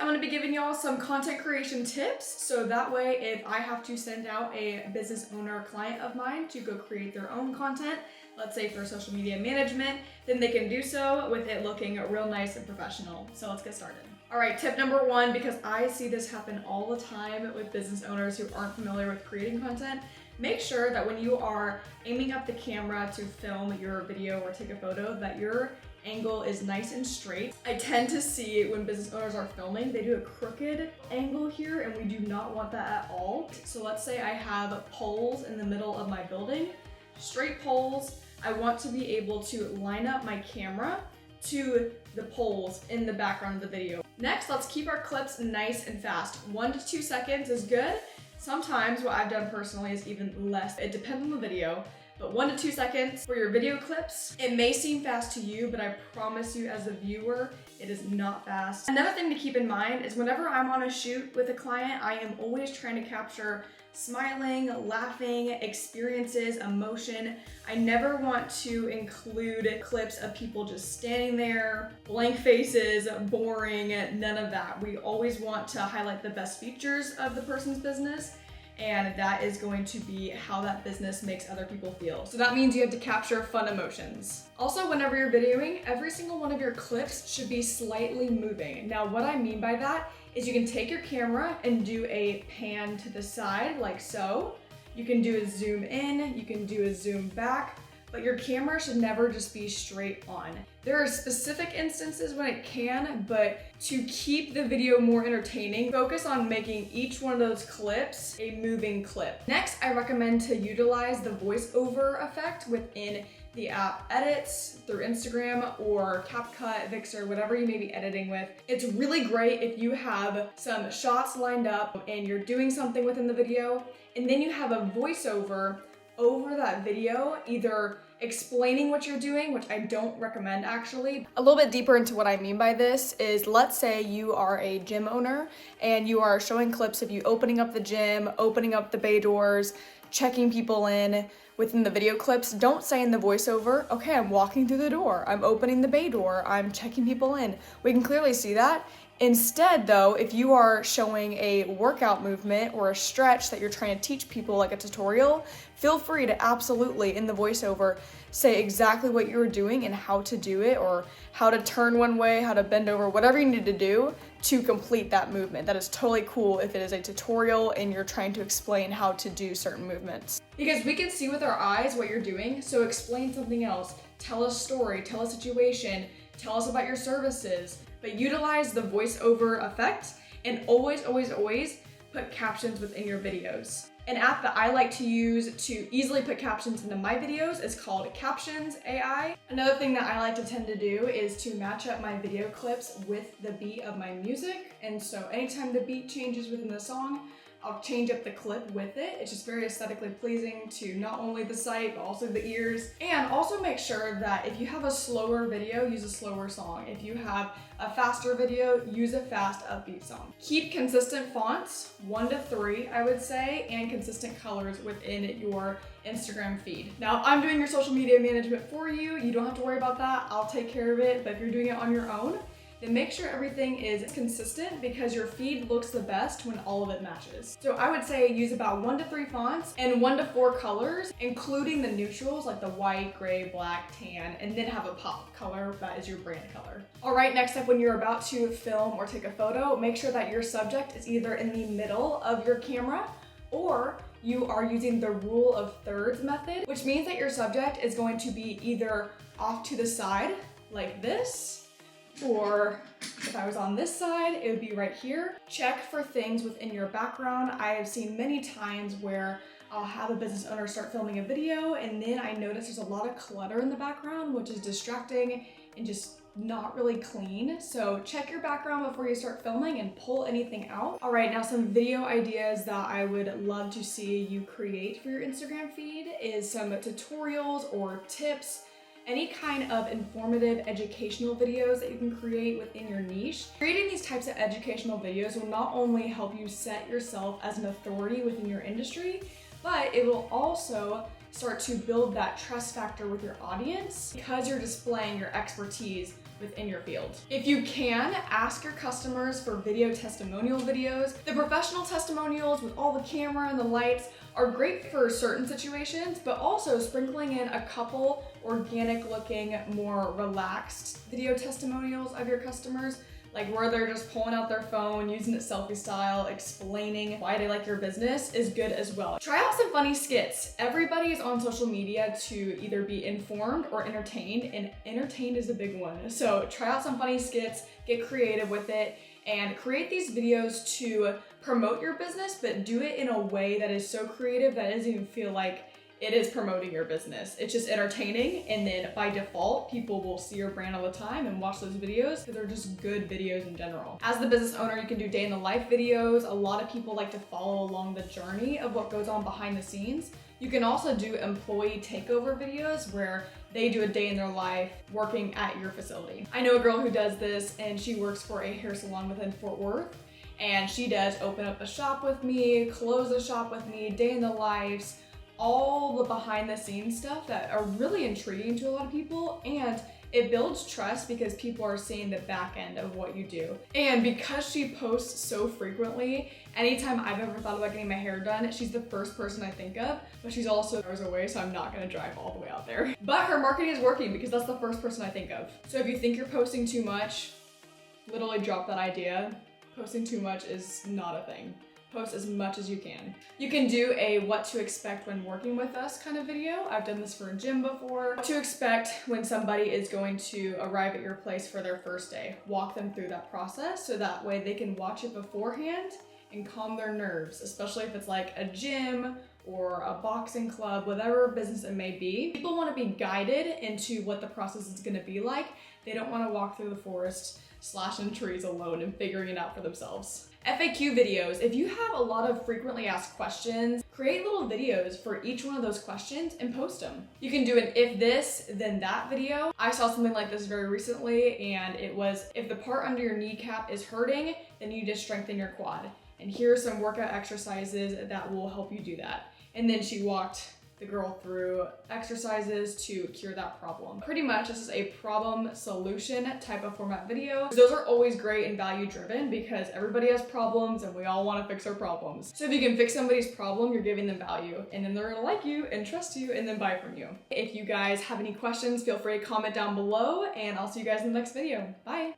going to be giving y'all some content creation tips. So that way, if I have to send out a business owner client of mine to go create their own content, let's say for social media management, then they can do so with it looking real nice and professional. So let's get started. All right, tip number one, because I see this happen all the time with business owners who aren't familiar with creating content, make sure that when you are aiming up the camera to film your video or take a photo, that your angle is nice and straight. I tend to see when business owners are filming, they do a crooked angle here, and we do not want that at all. So let's say I have poles in the middle of my building, straight poles. I want to be able to line up my camera to the poles in the background of the video. Next, let's keep our clips nice and fast. 1 to 2 seconds is good. Sometimes what I've done personally is even less. It depends on the video, but 1 to 2 seconds for your video clips. It may seem fast to you, but I promise you as a viewer, it is not fast. Another thing to keep in mind is whenever I'm on a shoot with a client, I am always trying to capture smiling, laughing, experiences, emotion. I never want to include clips of people just standing there, blank faces, boring, none of that. We always want to highlight the best features of the person's business, and that is going to be how that business makes other people feel. So that means you have to capture fun emotions. Also, whenever you're videoing, every single one of your clips should be slightly moving. Now, what I mean by that is you can take your camera and do a pan to the side like so. You can do a zoom in, you can do a zoom back, but your camera should never just be straight on. There are specific instances when it can, but to keep the video more entertaining, focus on making each one of those clips a moving clip. Next, I recommend to utilize the voiceover effect within the app Edits through Instagram or CapCut, Vixer, whatever you may be editing with. It's really great if you have some shots lined up and you're doing something within the video, and then you have a voiceover over that video, either explaining what you're doing, which I don't recommend actually. A little bit deeper into what I mean by this is, let's say you are a gym owner and you are showing clips of you opening up the gym, opening up the bay doors, checking people in within the video clips. Don't say in the voiceover, okay, I'm walking through the door, I'm opening the bay door, I'm checking people in. We can clearly see that. Instead though, if you are showing a workout movement or a stretch that you're trying to teach people like a tutorial, feel free to absolutely in the voiceover say exactly what you're doing and how to do it, or how to turn one way, how to bend over, whatever you need to do to complete that movement. That is totally cool if it is a tutorial and you're trying to explain how to do certain movements. Because we can see with our eyes what you're doing, so explain something else. Tell a story, tell a situation, tell us about your services, but utilize the voiceover effect, and always, always, always put captions within your videos. An app that I like to use to easily put captions into my videos is called Captions AI. Another thing that I like to tend to do is to match up my video clips with the beat of my music. And so anytime the beat changes within the song, I'll change up the clip with it. It's just very aesthetically pleasing to not only the sight, but also the ears. And also make sure that if you have a slower video, use a slower song. If you have a faster video, use a fast upbeat song. Keep consistent fonts, 1 to 3, I would say, and consistent colors within your Instagram feed. Now, if I'm doing your social media management for you, you don't have to worry about that. I'll take care of it, but if you're doing it on your own, then make sure everything is consistent, because your feed looks the best when all of it matches. So I would say use about 1 to 3 fonts and 1 to 4 colors, including the neutrals like the white, gray, black, tan, and then have a pop color that is your brand color. All right, next up, when you're about to film or take a photo, make sure that your subject is either in the middle of your camera, or you are using the rule of thirds method, which means that your subject is going to be either off to the side like this, or if I was on this side, it would be right here. Check for things within your background. I have seen many times where I'll have a business owner start filming a video, and then I notice there's a lot of clutter in the background, which is distracting and just not really clean. So check your background before you start filming and pull anything out. All right, now some video ideas that I would love to see you create for your Instagram feed is some tutorials or tips, any kind of informative educational videos that you can create within your niche. Creating these types of educational videos will not only help you set yourself as an authority within your industry, but it will also start to build that trust factor with your audience because you're displaying your expertise within your field. If you can, ask your customers for video testimonial videos. The professional testimonials with all the camera and the lights are great for certain situations, but also sprinkling in a couple organic looking, more relaxed video testimonials of your customers, like where they're just pulling out their phone, using it selfie style, explaining why they like your business, is good as well. Try out some funny skits. Everybody is on social media to either be informed or entertained, and entertained is a big one. So try out some funny skits, get creative with it, and create these videos to promote your business, but do it in a way that is so creative that it doesn't even feel like it is promoting your business. It's just entertaining, and then by default, people will see your brand all the time and watch those videos because they're just good videos in general. As the business owner, you can do day in the life videos. A lot of people like to follow along the journey of what goes on behind the scenes. You can also do employee takeover videos where they do a day in their life working at your facility. I know a girl who does this, and she works for a hair salon within Fort Worth, and she does open up a shop with me, close a shop with me, day in the lives, all the behind the scenes stuff that are really intriguing to a lot of people, and it builds trust because people are seeing the back end of what you do. And because she posts so frequently, anytime I've ever thought about getting my hair done, she's the first person I think of, but she's also hours away, so I'm not gonna drive all the way out there. But her marketing is working because that's the first person I think of. So if you think you're posting too much, literally drop that idea. Posting too much is not a thing. Post as much as you can. You can do a what to expect when working with us kind of video. I've done this for a gym before. What to expect when somebody is going to arrive at your place for their first day. Walk them through that process so that way they can watch it beforehand and calm their nerves, especially if it's like a gym or a boxing club, whatever business it may be. People want to be guided into what the process is going to be like. They don't want to walk through the forest, slashing trees alone and figuring it out for themselves. FAQ videos. If you have a lot of frequently asked questions, create little videos for each one of those questions and post them. You can do an if this, then that video. I saw something like this very recently, and it was, if the part under your kneecap is hurting, then you just strengthen your quad. And here are some workout exercises that will help you do that. And then she walked the girl through exercises to cure that problem. Pretty much this is a problem solution type of format video. Those are always great and value driven because everybody has problems and we all want to fix our problems. So if you can fix somebody's problem, you're giving them value, and then they're gonna like you and trust you and then buy from you. If you guys have any questions, feel free to comment down below, and I'll see you guys in the next video. Bye.